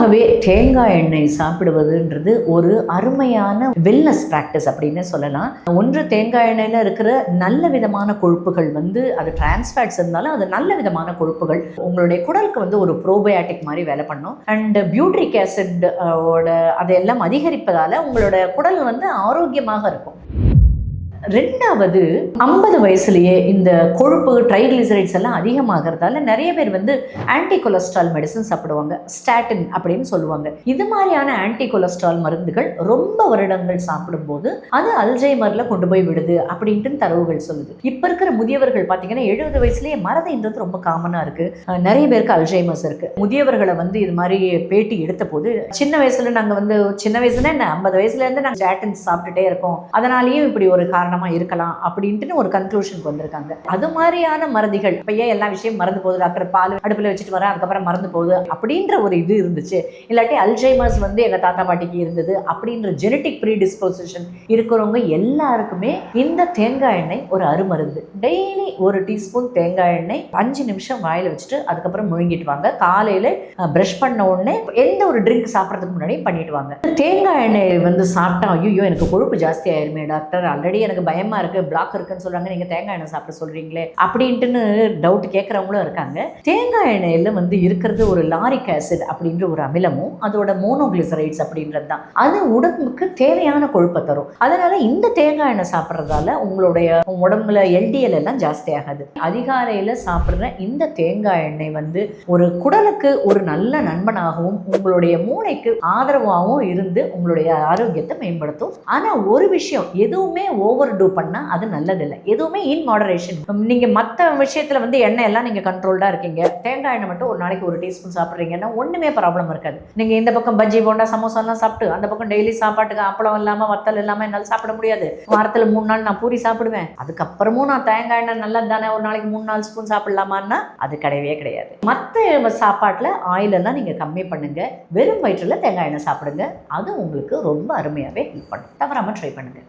பொதுவாகவே தேங்காய் எண்ணெய் சாப்பிடுவதுன்றது ஒரு அருமையான வெல்னஸ் ப்ராக்டிஸ் அப்படின்னு சொல்லலாம். ஒன்று தேங்காய் எண்ணெயில் இருக்கிற நல்ல விதமான கொழுப்புகள் அது டிரான்ஸ்ஃபேட்ஸ் இருந்தாலும் அது நல்ல விதமான கொழுப்புகள் உங்களுடைய குடலுக்கு ஒரு ப்ரோபயாட்டிக் மாதிரி வேலை பண்ணும். அண்ட் பியூட்ரிக் ஆசிட் அதையெல்லாம் அதிகரிப்பதால் உங்களோட குடல் ஆரோக்கியமாக இருக்கும். ரெண்டாவது, 50 வயசுலேயே இந்த கொழுப்பு ட்ரைகிளிசரைட்ஸ் எல்லாம் அதிகமாகிறதால நிறைய பேர் ஆன்டி கொலஸ்ட்ரால் மெடிசன் சாப்பிடுவாங்க. ஸ்டாட்டின் அப்படின்னு சொல்லுவாங்க. இது மாதிரியான ஆன்டி கொலஸ்ட்ரால் மருந்துகள் ரொம்ப வருடங்கள் சாப்பிடும்போது அது அல்சைமரில் கொண்டு போய் விடுது அப்படின்ட்டு தரவுகள் சொல்லுது. இப்போ இருக்கிற முதியவர்கள் பார்த்தீங்கன்னா 70 வயசுலேயே மறதின்றது ரொம்ப காமனாக இருக்குது. நிறைய பேருக்கு அல்சைமர்ஸ் இருக்குது. முதியவர்களை இது மாதிரி பேட்டி எடுத்த போது சின்ன வயசுல நாங்கள் சின்ன வயசுல என்ன 50 வயசுலேருந்து நாங்கள் ஸ்டாட்டின்ஸ் சாப்பிட்டுட்டே இருக்கோம், அதனாலேயும் இப்படி ஒரு காரணம் இருக்கலாம் அப்படின்ட்டு ஒரு கன்க்ளூஷனுக்கு வந்திருக்காங்க. அது மாதிரியான மறதிகள் இப்ப எல்லா விஷயம் மறந்து போகுது, டாக்டர் பால் அடுப்புல வச்சுட்டு வர அதுக்கப்புறம் மறந்து போகுது அப்படின்ற ஒரு இது இருந்துச்சு. இல்லாட்டி அல்சைமர்ஸ் எங்க தாத்தா பாட்டிக்கு இருந்தது அப்படின்ற ஜெனட்டிக் ப்ரீடிஸ்போசிஷன் இருக்கிறவங்க எல்லாருக்குமே இந்த தேங்காய் எண்ணெய் ஒரு அருமருந்து. டெய்லி ஒரு டீஸ்பூன் தேங்காய் எண்ணெய் 5 நிமிஷம் வாயில வச்சுட்டு அதுக்கப்புறம் முழுங்கிட்டு வாங்க. காலையில பிரஷ் பண்ண உடனே எந்த ஒரு ட்ரிங்க் சாப்பிட்றதுக்கு முன்னாடி பண்ணிட்டு வாங்க. தேங்காய் எண்ணெய் சாப்பிட்டா ஐயோ எனக்கு கொழுப்பு ஜாஸ்தி ஆயிருமே டாக்டர், ஆல்ரெடி எனக்கு பயமா இருக்கு, பிளாக் இருக்குன்னு சொல்றாங்க, நீங்க தேங்காய் எண்ணெய் சாப்பிட சொல்றீங்களே அப்படின்ட்டு டவுட் கேட்கறவங்களும் இருக்காங்க. தேங்காய் எண்ணெயில இருக்கிறது ஒரு லாரிக் ஆசிட் அப்படின்ற ஒரு அமிலமும் அதோட மோனோகிளிசரைட்ஸ் அப்படின்றது தான். அது உடம்புக்கு தேவையான கொழுப்பை தரும். அதனால இந்த தேங்காய் எண்ணெய் சாப்பிட்றதால உங்களுடைய உடம்புல எல்டிஎல் எல்லாம் ஜாஸ்தி ஆகாது. அதிகாலையில சாப்பிட்ற இந்த தேங்காய் எண்ணெய் ஒரு குடலுக்கு ஒரு நல்ல நண்பனாகவும் உங்களுடைய மூளைக்கு ஆதரவாகவும் இருந்து உங்களுடைய ஆரோக்கியத்தை மேம்படுத்தும். ஆனா ஒரு விஷயம், எதுவுமே ஓவர் டூ பண்ணா அது நல்லதில்லை. எதுவுமே இன் மாடரேஷன். நீங்க மற்ற விஷயத்துல எண்ணெய் எல்லாம் நீங்க கண்ட்ரோல்டா இருக்கீங்க, தேங்காய் எண்ணெய் மட்டும் ஒரு நாளைக்கு ஒரு டீஸ்பூன் சாப்பிட்றீங்கன்னா ஒண்ணுமே ப்ராப்ளம் இருக்காது. நீங்க இந்த பக்கம் பஜ்ஜி போண்டா சமோசா எல்லாம் சாப்பிட்டு அந்த பக்கம் டெய்லி சாப்பாட்டுக்கு அப்பளம் இல்லாம வத்தல் இல்லாம என்னால் சாப்பிட முடியாது. வாரத்துல 3 நாள் நான் பூரி சாப்பிடுவேன், அதுக்கப்புறமும் நான் தேங்காய் எண்ணெய் நல்லது தானே ஒரு நாளைக்கு 3-4 ஸ்பூன் சாப்பிடலாமான்னா அது கிடையவே கிடையாது. மற்ற சாப்பாட்டுல ஆயில் எல்லாம் நீங்க கம்மி பண்ணுங்க, வெறும் வயிற்றுல தேங்காய் எண்ணெய் சாப்பிடுங்க. அது உங்களுக்கு ரொம்ப அருமையாவே ஹெல்ப் பண்ணும். தவறாம ட்ரை பண்ணுங்க.